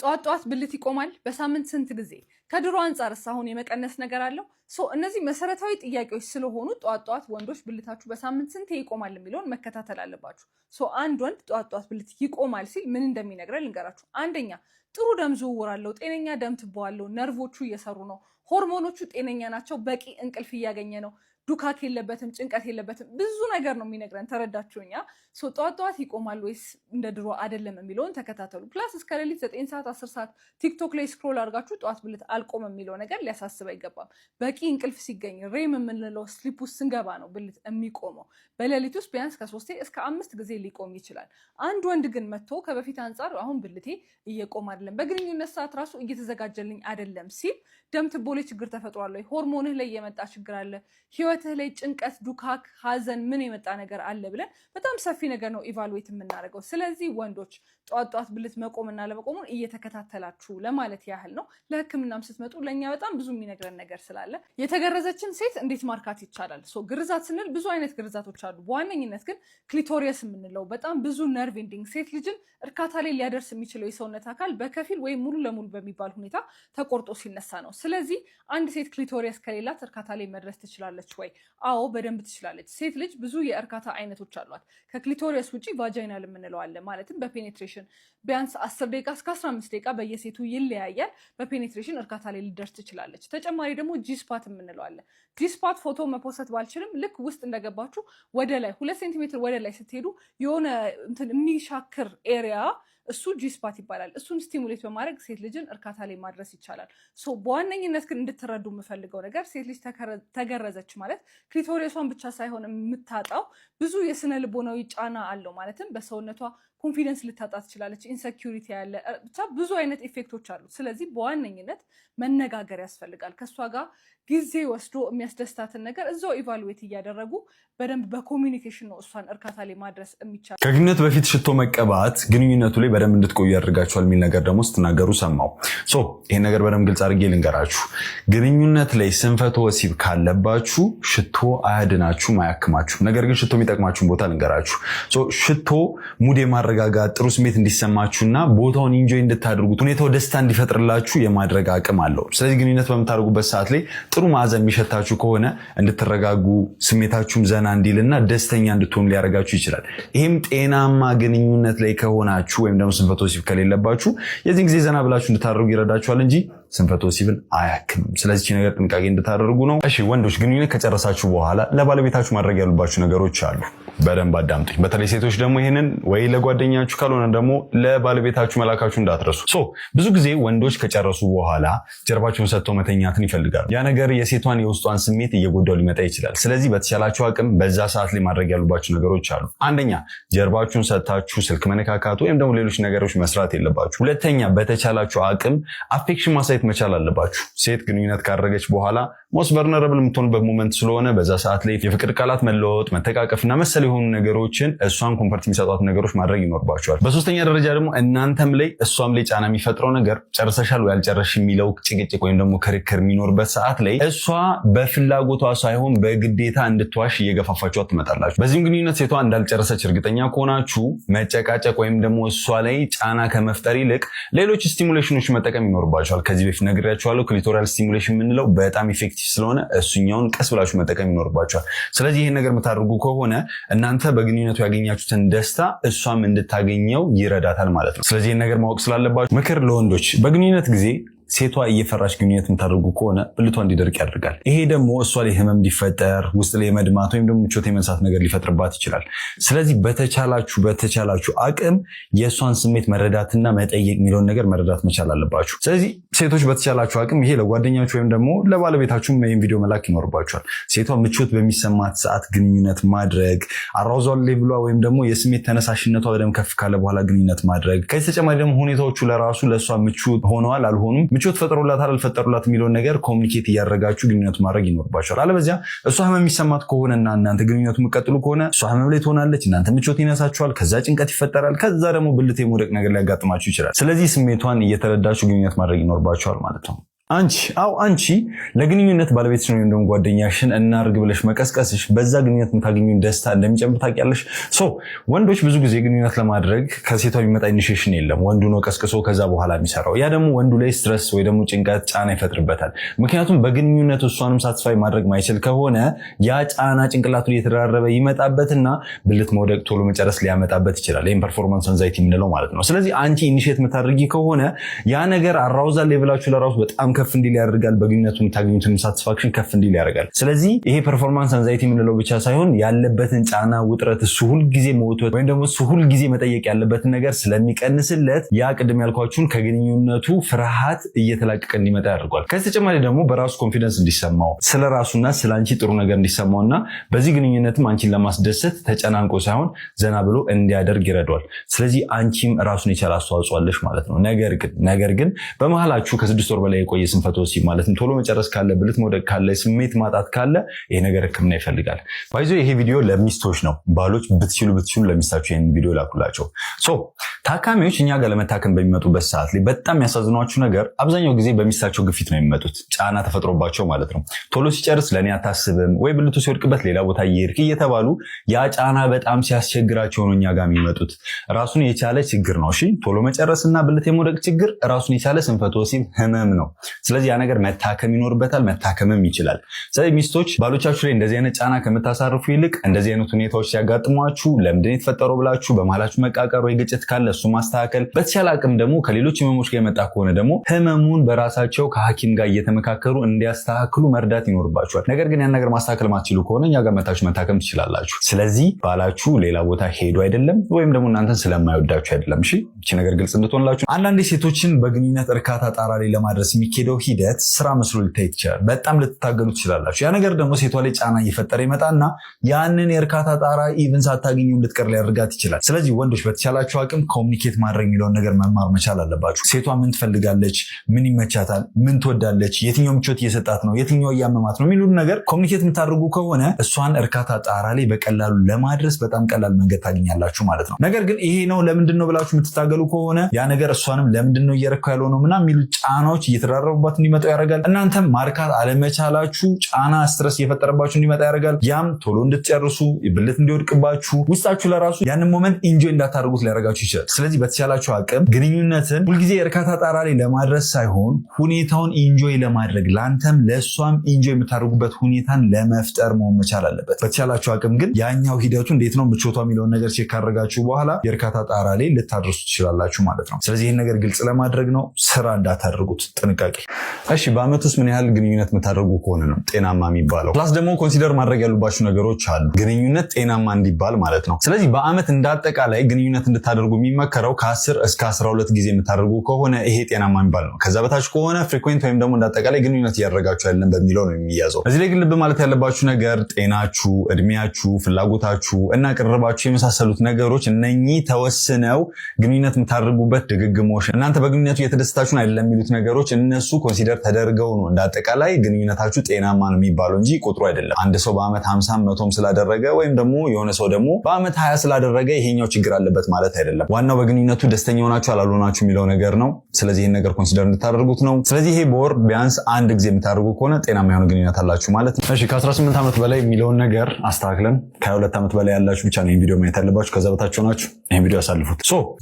ጧት ብልት ይቆማል በሳምንት ስንት ጊዜ? ከድሮ አንጻርስ አሁን የመቀነስ ነገር አለው? እነዚህ መሰረታዊ ጥያቄዎች ስለሆኑ ጧት ወንዶች ብልታችሁ በሳምንት ስንት ይቆማል የሚለውን መከታተል አለባችሁ። አንድ ወንድ ጧት ብልት ይቆማል ሲል ምን እንደሚነግረን ልንገራችሁ። አንደኛ ጥሩ ደም ዝውውር አለው፣ ጤነኛ ደም ትቦ አለው፣ ነርቮቹ እየሰሩ ነው፣ ሆርሞኖቹ ጤነኛ ናቸው፣ በቂ እንቅልፍ እያገኘ ነው፣ ዱካክ የለበትም፣ ጭንቀት የለበትም። ብዙ ነገር ነው የሚነግረን። ተረዳችሁኛ? ጧት ይቆማል ወይስ እንደ ድሮ አይደለም የሚለውን ተከታተሉ። ፕላስ እስከ ሌሊት 9 ሰዓት 10 ሰዓት ቲክቶክ ላይ ስክሮል አድርጋችሁ ጧት ብልት አልቆም የሚለው ነገር ሊያሳስብ አይገባም። በቂ እንቅልፍ ሲገኝ ሬም የምንለው ስሊፕ ውስጥ ስንገባ ነው ብልት የሚቆመው። በሌሊት ውስጥ ቢያንስ ከ3 እስከ 5 ጊዜ ሊቆም ይችላል። አንድ ወንድ ግን መጥቶ ከበፊት አንጻር አሁን ብልቴ እየቆም አይደለም፣ በግንኙነት ሰዓት ራሱ እየተዘጋጀልኝ አይደለም ሲል ደም ትቦ ላይ ችግር ተፈጥሯል ወይ፣ ሆርሞንህ ላይ የመጣ ችግር አለ፣ ህይወትህ ላይ ጭንቀት፣ ዱካክ፣ ሀዘን ምን የመጣ ነገር አለ ብለን በጣም ሰፊ ነገር ነው ኢቫሉዌት የምናደርገው። ስለዚህ ወንዶች ጧት ብልት መቆምና ለመቆሙን እየተከታተላችሁ ለማለት ያህል ነው። ለህክምናም ስትመጡ ለእኛ በጣም ብዙ የሚነግረን ነገር ስላለ የተገረዘችን ሴት እንዴት ማርካት ይቻላል? ግርዛት ስንል ብዙ አይነት ግርዛቶች አሉ። በዋነኝነት ግን ክሊቶሪየስ የምንለው በጣም ብዙ ነርቭ ኤንዲንግ ሴት ልጅን እርካታ ላይ ሊያደርስ የሚችለው የሰውነት አካል በከፊል ወይም ሙሉ ለሙሉ በሚባል ሁኔታ ተቆርጦ ሲነሳ ነው። ስለዚህ አንድ ሴት ክሊቶሪየስ ከሌላት እርካታ ላይ መድረስ ትችላለች ወይ? አዎ በደንብ ትችላለች። ሴት ልጅ ብዙ የእርካታ አይነቶች አሏት። ከክሊቶሪየስ ውጭ ቫጃይናል የምንለው አለ። ማለትም በፔኔትሬሽን ቢያንስ 10 ደቂቃ እስከ 15 ደቂቃ በየሴቱ ይለያያል። በፔኔትሬሽን እርካታ ላይ ልደርስ ትችላለች። ተጨማሪ ደግሞ ጂስፓት የምንለው አለ። ጂስፓት ፎቶ መፖሰት ባልችልም ልክ ውስጥ እንደገባችሁ ወደ ላይ 2 ሴንቲሜትር ወደ ላይ ስትሄዱ የሆነ የሚሻክር ኤሪያ እሱ ጂስፓት ይባላል። እሱን ስቲሙሌት በማድረግ ሴት ልጅን እርካታ ላይ ማድረስ ይቻላል። በዋነኝነት ግን እንድትረዱ የምፈልገው ነገር ሴት ልጅ ተገረዘች ማለት ክሊቶሪየሷን ብቻ ሳይሆን የምታጣው ብዙ የስነ ልቦናዊ ጫና አለው። ማለትም በሰውነቷ ኮንፊደንስ ልታጣ ትችላለች፣ ኢንሰኪዩሪቲ ያለ ብቻ ብዙ አይነት ኢፌክቶች አሉ። ስለዚህ በዋነኝነት መነጋገር ያስፈልጋል። ከእሷ ጋር ጊዜ ወስዶ የሚያስደስታትን ነገር እዛው ኢቫሉዌት እያደረጉ በደንብ በኮሚኒኬሽን ነው እሷን እርካታ ላይ ማድረስ የሚቻል። ከግንኙነት በፊት ሽቶ መቀባት ግንኙነቱ ላይ በደንብ እንድትቆዩ ያደርጋችኋል የሚል ነገር ደግሞ ስትናገሩ ሰማው። ይሄን ነገር በደንብ ግልጽ አድርጌ ልንገራችሁ። ግንኙነት ላይ ስንፈተ ወሲብ ካለባችሁ ሽቶ አያድናችሁም፣ አያክማችሁም። ነገር ግን ሽቶ የሚጠቅማችሁን ቦታ ልንገራችሁ። ሽቶ ሙድ የማረጋጋት ጥሩ ስሜት እንዲሰማችሁና ቦታውን ኢንጆይ እንድታደርጉት ሁኔታው ደስታ እንዲፈጥርላችሁ የማድረግ አቅም አለው። ስለዚህ ግንኙነት በምታደርጉበት ሰዓት ላይ ጥሩ መዓዛ የሚሸታችሁ ከሆነ እንድትረጋጉ ስሜታችሁም ዘና እንዲልና ደስተኛ እንድትሆኑ ሊያደርጋችሁ ይችላል። ይህም ጤናማ ግንኙነት ላይ ከሆናችሁ ወይም ደግሞ ስንፈተ ወሲብ ከሌለባችሁ የዚህን ጊዜ ዘና ብላችሁ እንድታደርጉ ይረዳችኋል እንጂ ስንፈተ ወሲብን አያክምም። ስለዚህ ነገር ጥንቃቄ እንድታደርጉ ነው። እሺ ወንዶች ግንኙነት ከጨረሳችሁ በኋላ ለባለቤታችሁ ማድረግ ያሉባችሁ ነገሮች አሉ። በደንብ አዳምጡኝ። በተለይ ሴቶች ደግሞ ይሄንን ወይ ለጓደኛችሁ ካልሆነ ደግሞ ለባለቤታችሁ መላካችሁ እንዳትረሱ። ብዙ ጊዜ ወንዶች ከጨረሱ በኋላ ጀርባቸውን ሰጥተው መተኛትን ይፈልጋሉ። ያ ነገር የሴቷን የውስጧን ስሜት እየጎዳው ሊመጣ ይችላል። ስለዚህ በተቻላችሁ አቅም በዛ ሰዓት ላይ ማድረግ ያሉባችሁ ነገሮች አሉ። አንደኛ ጀርባችሁን ሰጥታችሁ ስልክ መነካካት ወይም ደግሞ ሌሎች ነገሮች መስራት የለባችሁ። ሁለተኛ በተቻላችሁ አቅም አፌክሽን ማሳየት መቻል አለባችሁ። ሴት ግንኙነት ካደረገች በኋላ ሞስት ቨልነረብል የምትሆንበት ሞመንት ስለሆነ በዛ ሰዓት ላይ የፍቅር ቃላት መለወጥ፣ መተቃቀፍና መሰል የሆኑ ነገሮችን እሷን ኮምፈርት የሚሰጧት ነገሮች ማድረግ ይኖርባቸዋል። በሶስተኛ ደረጃ ደግሞ እናንተም ላይ እሷም ላይ ጫና የሚፈጥረው ነገር ጨርሰሻል ወይ አልጨረሽ የሚለው ጭቅጭቅ ወይም ደግሞ ክርክር የሚኖርበት ሰዓት ላይ እሷ በፍላጎቷ ሳይሆን በግዴታ እንድትዋሽ እየገፋፋችኋት ትመጣላችሁ። በዚህም ግንኙነት ሴቷ እንዳልጨረሰች እርግጠኛ ከሆናችሁ መጨቃጨቅ ወይም ደግሞ እሷ ላይ ጫና ከመፍጠር ይልቅ ሌሎች ስቲሙሌሽኖች መጠቀም ይኖርባቸዋል። ከዚህ በፊት ነግሬያችኋለሁ። ክሊቶሪያል ስቲሙሌሽን የምንለው በጣም ኢፌክቲቭ ስለሆነ እሱኛውን ቀስ ብላችሁ መጠቀም ይኖርባቸዋል። ስለዚህ ይህን ነገር የምታደርጉ ከሆነ እናንተ በግንኙነቱ ያገኛችሁትን ደስታ እሷም እንድታገኘው ይረዳታል ማለት ነው። ስለዚህ ይህን ነገር ማወቅ ስላለባችሁ ምክር ለወንዶች በግንኙነት ጊዜ ሴቷ እየፈራች ግንኙነት የምታደርጉ ከሆነ ብልቷ እንዲደርቅ ያደርጋል። ይሄ ደግሞ እሷ ላይ ህመም እንዲፈጠር ውስጥ ላይ መድማት ወይም ደግሞ ምቾት የመንሳት ነገር ሊፈጥርባት ይችላል። ስለዚህ በተቻላችሁ አቅም የእሷን ስሜት መረዳትና መጠየቅ የሚለውን ነገር መረዳት መቻል አለባችሁ። ስለዚህ ሴቶች በተቻላችሁ አቅም ይሄ ለጓደኛችሁ ወይም ደግሞ ለባለቤታችሁም ይህን ቪዲዮ መላክ ይኖርባችኋል። ሴቷ ምቾት በሚሰማት ሰዓት ግንኙነት ማድረግ፣ አራውዛል ሌቭሏ ወይም ደግሞ የስሜት ተነሳሽነቷ በደም ከፍ ካለ በኋላ ግንኙነት ማድረግ። ከዚህ ተጨማሪ ደግሞ ሁኔታዎቹ ለራሱ ለእሷ ምቹ ሆነዋል አልሆኑም፣ ምቾት ፈጥሮላታል አልፈጠሩላት የሚለውን ነገር ኮሚኒኬት እያደረጋችሁ ግንኙነቱ ማድረግ ይኖርባችኋል። አለበዚያ እሷ ህመም የሚሰማት ከሆነና እናንተ ግንኙነቱ የምትቀጥሉ ከሆነ እሷ ህመም ላይ ትሆናለች፣ እናንተ ምቾት ይነሳችኋል፣ ከዛ ጭንቀት ይፈጠራል፣ ከዛ ደግሞ ብልት የመውደቅ ነገር ሊያጋጥማችሁ ይችላል። ስለዚህ ስሜቷን እየተረዳችሁ ግንኙነት ማድረግ ይኖርባችኋል ማለት ነው። አንቺ ለግንኙነት ባለቤትሽ ወይም ደግሞ ጓደኛሽን እናርግ ብለሽ መቀስቀስሽ በዛ ግንኙነት የምታገኙን ደስታ እንደሚጨምር ታውቂያለሽ። ወንዶች ብዙ ጊዜ ግንኙነት ለማድረግ ከሴቷ የሚመጣ ኢኒሺዬሽን የለም። ወንዱ ነው ቀስቅሶ ከዛ በኋላ የሚሰራው። ያ ደግሞ ወንዱ ላይ ስትረስ ወይ ደግሞ ጭንቀት፣ ጫና ይፈጥርበታል። ምክንያቱም በግንኙነቱ እሷንም ሳትስፋይ ማድረግ ማይችል ከሆነ ያ ጫና ጭንቅላቱ እየተደራረበ ይመጣበትና ብልት መውደቅ፣ ቶሎ መጨረስ ሊያመጣበት ይችላል። ይህም ፐርፎርማንስ አንዛይቲ የምንለው ማለት ነው። ስለዚህ አንቺ ኢኒሺዬት የምታደርጊ ከሆነ ያ ነገር አራውዛል ሌቭላችሁ ለራሱ በጣም ከፍ እንዲል ያደርጋል። በግንኙነቱ የምታገኙትን ሳቲስፋክሽን ከፍ እንዲል ያደርጋል። ስለዚህ ይሄ ፐርፎርማንስ አንዛይቲ የምንለው ብቻ ሳይሆን ያለበትን ጫና፣ ውጥረት እሱ ሁልጊዜ መውጣት ወይም ደግሞ እሱ ሁልጊዜ መጠየቅ ያለበትን ነገር ስለሚቀንስለት ያ ቅድም ያልኳችሁን ከግንኙነቱ ፍርሃት እየተላቀቀ እንዲመጣ ያደርጓል። ከዚህ ተጨማሪ ደግሞ በራሱ ኮንፊደንስ እንዲሰማው ስለራሱና ስለ አንቺ ጥሩ ነገር እንዲሰማውና በዚህ ግንኙነትም አንቺን ለማስደሰት ተጨናንቆ ሳይሆን ዘና ብሎ እንዲያደርግ ይረዳዋል። ስለዚህ አንቺም ራሱን የቻለ አስተዋጽኦ አለሽ ማለት ነው። ነገር ግን በመሃላችሁ ከ6 ወር በላይ የቆየ ስንፈተ ወሲብ ማለትም ቶሎ መጨረስ ካለ፣ ብልት መውደቅ ካለ፣ ስሜት ማጣት ካለ ይሄ ነገር ሕክምና ይፈልጋል። ባይዞ ይሄ ቪዲዮ ለሚስቶች ነው። ባሎች ብትችሉ ለሚስታችሁ ይሄን ቪዲዮ ላኩላቸው። ታካሚዎች እኛ ጋር ለመታከም በሚመጡበት ሰዓት ላይ በጣም ያሳዝኗችሁ ነገር አብዛኛው ጊዜ በሚስታቸው ግፊት ነው የሚመጡት። ጫና ተፈጥሮባቸው ማለት ነው። ቶሎ ሲጨርስ ለእኔ አታስብም ወይ ብልቱ ሲወድቅበት ሌላ ቦታ እየሄድክ እየተባሉ ያ ጫና በጣም ሲያስቸግራቸው ነው እኛ ጋር የሚመጡት። ራሱን የቻለ ችግር ነው። እሺ፣ ቶሎ መጨረስና ብልት የመውደቅ ችግር ራሱን የቻለ ስንፈተ ወሲብ ህመም ነው። ስለዚህ ያ ነገር መታከም ይኖርበታል፣ መታከምም ይችላል። ስለዚህ ሚስቶች ባሎቻችሁ ላይ እንደዚህ አይነት ጫና ከምታሳርፉ ይልቅ እንደዚህ አይነት ሁኔታዎች ሲያጋጥሟችሁ ለምንድን የተፈጠረው ብላችሁ በመሃላችሁ መቃቀር ወይ ግጭት ካለ እሱ ማስተካከል፣ በተቻለ አቅም ደግሞ ከሌሎች ህመሞች ጋር የመጣ ከሆነ ደግሞ ህመሙን በራሳቸው ከሐኪም ጋር እየተመካከሩ እንዲያስተካክሉ መርዳት ይኖርባችኋል። ነገር ግን ያን ነገር ማስተካከል ማትችሉ ከሆነ እኛ ጋር መታችሁ መታከም ትችላላችሁ። ስለዚህ ባላችሁ ሌላ ቦታ ሄዱ አይደለም ወይም ደግሞ እናንተን ስለማይወዳችሁ አይደለም። እሺ፣ እቺ ነገር ግልጽ እንድትሆንላችሁ። አንዳንድ ሴቶችን በግንኙነት እርካታ ጣራ ላይ ለማድረስ የሚኬደው ሂደት ስራ መስሎ ሊታይ ይችላል። በጣም ልትታገሉ ትችላላችሁ። ያ ነገር ደግሞ ሴቷ ላይ ጫና እየፈጠረ ይመጣና ያንን የእርካታ ጣራ ኢቭን ሳታገኙ እንድትቀር ሊያደርጋት ይችላል። ስለዚህ ወንዶች በተቻላችሁ አቅም ኮሚኒኬት ማድረግ የሚለውን ነገር መማር መቻል አለባችሁ። ሴቷ ምን ትፈልጋለች፣ ምን ይመቻታል፣ ምን ትወዳለች፣ የትኛው ምቾት እየሰጣት ነው፣ የትኛው እያመማት ነው የሚሉን ነገር ኮሚኒኬት የምታደርጉ ከሆነ እሷን እርካታ ጣራ ላይ በቀላሉ ለማድረስ በጣም ቀላል መንገድ ታገኛላችሁ ማለት ነው። ነገር ግን ይሄ ነው ለምንድን ነው ብላችሁ የምትታገሉ ከሆነ ያ ነገር እሷንም ለምንድን ነው እየረካው ያለው ነው ምናምን የሚሉ ጫናዎች እየተደራረቡባት እንዲመጡ ያደርጋል። እናንተም ማርካት አለመቻላችሁ ጫና፣ ስትረስ እየፈጠረባችሁ እንዲመጣ ያደርጋል። ያም ቶሎ እንድትጨርሱ፣ ብልት እንዲወድቅባችሁ፣ ውስጣችሁ ለራሱ ያንን ሞመንት ኢንጆይ እንዳታደርጉት ሊያደርጋችሁ ይችላል። ስለዚህ በተቻላችሁ አቅም ግንኙነትን ሁልጊዜ እርካታ ጣራ ላይ ለማድረስ ሳይሆን ሁኔታውን ኢንጆይ ለማድረግ ለአንተም ለእሷም ኢንጆይ የምታደርጉበት ሁኔታን ለመፍጠር መሆን መቻል አለበት። በተቻላችሁ አቅም ግን ያኛው ሂደቱ እንዴት ነው ምቾቷ የሚለውን ነገር ቼክ ካደረጋችሁ በኋላ የእርካታ ጣራ ላይ ልታደርሱ ትችላላችሁ ማለት ነው። ስለዚህ ይህን ነገር ግልጽ ለማድረግ ነው። ስራ እንዳታደርጉት ጥንቃቄ። እሺ፣ በአመት ውስጥ ምን ያህል ግንኙነት የምታደርጉ ከሆነ ነው ጤናማ የሚባለው? ፕላስ ደግሞ ኮንሲደር ማድረግ ያሉባችሁ ነገሮች አሉ ግንኙነት ጤናማ እንዲባል ማለት ነው። ስለዚህ በአመት እንዳጠቃላይ ግንኙነት እንድታደርጉ የሚመከረው ከ10 እስከ 12 ጊዜ የምታደርጉ ከሆነ ይሄ ጤናማ የሚባል ነው። ከዛ በታች ከሆነ ፍሪኩዌንት ወይም ደግሞ እንዳጠቃላይ ግንኙነት እያደረጋችሁ ያለን በሚለው ነው የሚያዘው። እዚህ ላይ ግን ልብ ማለት ያለባችሁ ነገር ጤናችሁ፣ እድሜያችሁ፣ ፍላጎታችሁ እና ቅርባችሁ የመሳሰሉት ነገሮች እነኚህ ተወስነው ግንኙነት የምታደርጉበት ድግግሞሽ እናንተ በግንኙነቱ እየተደሰታችሁን አይደለም የሚሉት ነገሮች እነሱ ኮንሲደር ተደርገው ነው እንዳጠቃላይ ግንኙነታችሁ ጤናማ ነው የሚባለው እንጂ ቁጥሩ አይደለም። አንድ ሰው በአመት 50 100 ስላደረገ ወይም ደግሞ የሆነ ሰው ደግሞ በአመት 20 ስላደረገ ይሄኛው ችግር አለበት ማለት አይደለም። ዋናው በግንኙነቱ ደስተኛ ሆናችሁ አላልሆናችሁ የሚለው ነገር ነው። ስለዚህ ይህን ነገር ኮንሲደር እንድታደርጉት ነው። ስለዚህ ይሄ በወር ቢያንስ አንድ ጊዜ የምታደርጉ ከሆነ ጤናማ የሆነ ግንኙነት አላችሁ ማለት ነው። እሺ፣ ከ18 ዓመት በላይ የሚለውን ነገር አስተካክለን ከ22 ዓመት በላይ ያላችሁ ብቻ ነው ይህን ቪዲዮ ማየት ያለባችሁ። ከዛ በታች ሆናችሁ ይህን ቪዲዮ ያሳልፉት።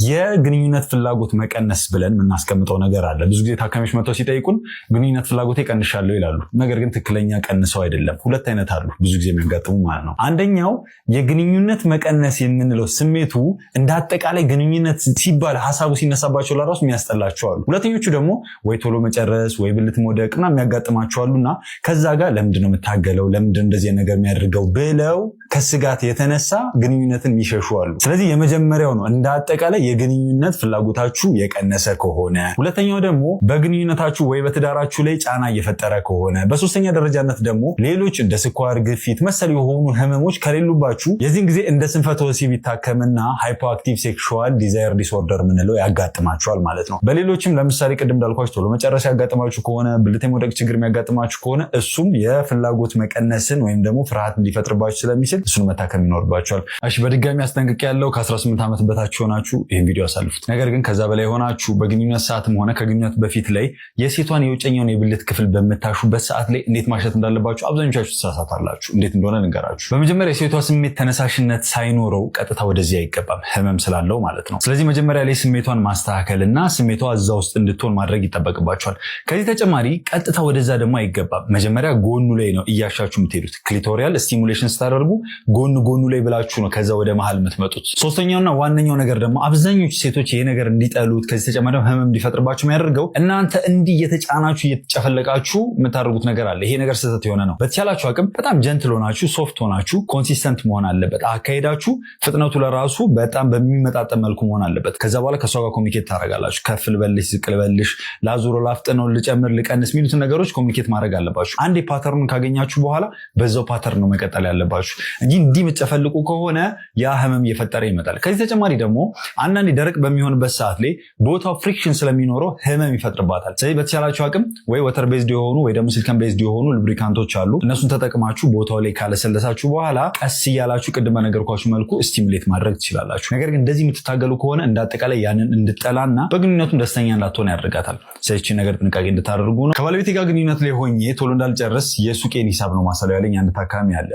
የግንኙነት ፍላጎት መቀነስ ብለን የምናስቀምጠው ነገር አለ። ብዙ ጊዜ ታካሚዎች መጥተው ሲጠይቁን ግንኙነት ፍላጎቴ ቀንሻለሁ ይላሉ። ነገር ግን ትክክለኛ ቀንሰው አይደለም። ሁለት አይነት አሉ ብዙ ጊዜ የሚያጋጥሙ ማለት ነው። አንደኛው የግንኙነት መቀነስ የምንለው ስሜቱ እንደ አጠቃላይ ግንኙነት ሲባል ሀሳቡ ሲነሳባቸው ለራሱ የሚያስጠላቸው አሉ። ሁለተኞቹ ደግሞ ወይ ቶሎ መጨረስ ወይ ብልት መውደቅና የሚያጋጥማቸው አሉና ከዛ ጋር ለምንድነው የምታገለው ለምንድን እንደዚህ ነገር የሚያደርገው ብለው ከስጋት የተነሳ ግንኙነትን የሚሸሹ አሉ። ስለዚህ የመጀመሪያው ነው እንደ አጠቃላይ የግንኙነት ፍላጎታችሁ የቀነሰ ከሆነ፣ ሁለተኛው ደግሞ በግንኙነታችሁ ወይ በትዳራችሁ ላይ ጫና እየፈጠረ ከሆነ፣ በሶስተኛ ደረጃነት ደግሞ ሌሎች እንደ ስኳር፣ ግፊት መሰል የሆኑ ህመሞች ከሌሉባችሁ የዚህን ጊዜ እንደ ስንፈተ ወሲብ ይታከምና ሃይፖአክቲቭ ሴክሹዋል ዲዛየር ዲስኦርደር ምንለው ያጋጥማችኋል ማለት ነው። በሌሎችም ለምሳሌ ቅድም እንዳልኳችሁ ቶሎ መጨረስ ያጋጥማችሁ ከሆነ፣ ብልት የመውደቅ ችግር የሚያጋጥማችሁ ከሆነ እሱም የፍላጎት መቀነስን ወይም ደግሞ ፍርሃት እንዲፈጥርባችሁ ስለሚችል እሱን መታከም ይኖርባቸዋል። እሺ በድጋሚ አስጠንቅቄ ያለው ከ18 ዓመት በታች ሆናችሁ ይህን ቪዲዮ አሳልፉት። ነገር ግን ከዛ በላይ ሆናችሁ በግንኙነት ሰዓትም ሆነ ከግንኙነት በፊት ላይ የሴቷን የውጨኛውን የብልት ክፍል በምታሹበት ሰዓት ላይ እንዴት ማሸት እንዳለባችሁ አብዛኞቻችሁ ትሳሳታላችሁ። እንዴት እንደሆነ ልንገራችሁ። በመጀመሪያ የሴቷ ስሜት ተነሳሽነት ሳይኖረው ቀጥታ ወደዚህ አይገባም፣ ህመም ስላለው ማለት ነው። ስለዚህ መጀመሪያ ላይ ስሜቷን ማስተካከልና ስሜቷ እዛ ውስጥ እንድትሆን ማድረግ ይጠበቅባቸዋል። ከዚህ ተጨማሪ ቀጥታ ወደዛ ደግሞ አይገባም። መጀመሪያ ጎኑ ላይ ነው እያሻችሁ የምትሄዱት። ክሊቶሪያል ስቲሙሌሽን ስታደርጉ ጎኑ ላይ ብላችሁ ነው ከዛ ወደ መሃል የምትመጡት። ሶስተኛውና ዋነኛው ነገር ደግሞ አብዛኞቹ ሴቶች ይሄ ነገር እንዲጠሉት ከዚህ ተጨማሪ ህመም እንዲፈጥርባችሁ የሚያደርገው እናንተ እንዲህ እየተጫናችሁ እየተጨፈለቃችሁ የምታደርጉት ነገር አለ። ይሄ ነገር ስህተት የሆነ ነው። በተቻላችሁ አቅም በጣም ጀንትል ሆናችሁ ሶፍት ሆናችሁ ኮንሲስተንት መሆን አለበት። አካሄዳችሁ ፍጥነቱ ለራሱ በጣም በሚመጣጠን መልኩ መሆን አለበት። ከዛ በኋላ ከሷ ጋር ኮሚኒኬት ታደርጋላችሁ። ከፍ ልበልሽ፣ ዝቅ ልበልሽ፣ ላዙሮ፣ ላፍጥነው፣ ልጨምር፣ ልቀንስ የሚሉትን ነገሮች ኮሚኒኬት ማድረግ አለባችሁ። አንዴ ፓተርኑን ካገኛችሁ በኋላ በዛው ፓተርን ነው መቀጠል ያለባችሁ እንጂ እንዲህ የምትጨፈልቁ ከሆነ ያ ህመም እየፈጠረ ይመጣል። ከዚህ ተጨማሪ ደግሞ አንዳንዴ ደረቅ በሚሆንበት ሰዓት ላይ ቦታው ፍሪክሽን ስለሚኖረው ህመም ይፈጥርባታል። ስለዚህ በተቻላችሁ አቅም ወይ ወተር ቤዝድ የሆኑ ወይ ደግሞ ሲሊከን ቤዝድ የሆኑ ሉብሪካንቶች አሉ። እነሱን ተጠቅማችሁ ቦታው ላይ ካለሰለሳችሁ በኋላ ቀስ እያላችሁ ቅድመ ነገርኳችሁ መልኩ ስቲሙሌት ማድረግ ትችላላችሁ። ነገር ግን እንደዚህ የምትታገሉ ከሆነ እንዳጠቃላይ ያንን እንድጠላና በግንኙነቱም ደስተኛ እንዳትሆን ያደርጋታል። ስለዚህ ነገር ጥንቃቄ እንድታደርጉ ነው። ከባለቤቴ ጋር ግንኙነት ላይ ሆኜ ቶሎ እንዳልጨርስ የሱቄን ሂሳብ ነው ማሰለው ያለኝ አንድ ታካሚ አለ።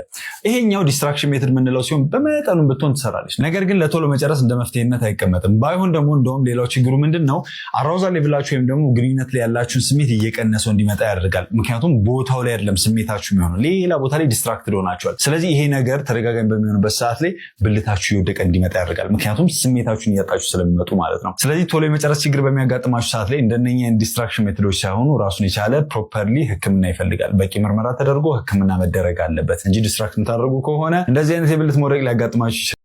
ይሄኛው ዲስትራክሽን ሜትድ የምንለው ሲሆን በመጠኑም ብትሆን ትሰራለች። ነገር ግን ለቶሎ መጨረስ እንደ መፍትሄነት አይቀመጥም። ባይሆን ደግሞ እንደውም ሌላው ችግሩ ምንድነው አራውዛል ሌቭላችሁ ወይም ደግሞ ግንኙነት ላይ ያላችሁን ስሜት እየቀነሰው እንዲመጣ ያደርጋል። ምክንያቱም ቦታው ላይ አይደለም ስሜታችሁ የሚሆነው ሌላ ቦታ ላይ ዲስትራክትድ ሆናችኋል። ስለዚህ ይሄ ነገር ተደጋጋሚ በሚሆንበት ሰዓት ላይ ብልታችሁ የወደቀ እንዲመጣ ያደርጋል። ምክንያቱም ስሜታችሁን እያጣችሁ ስለሚመጡ ማለት ነው። ስለዚህ ቶሎ የመጨረስ ችግር በሚያጋጥማችሁ ሰዓት ላይ እንደነኛ ዲስትራክሽን ሜቶዶች ሳይሆኑ ራሱን የቻለ ፕሮፐርሊ ሕክምና ይፈልጋል። በቂ ምርመራ ተደርጎ ሕክምና መደረግ አለበት እንጂ ዲስትራክት የምታደርጉ ከሆነ እንደዚህ አይነት የብልት መውደቅ ሊያጋጥማችሁ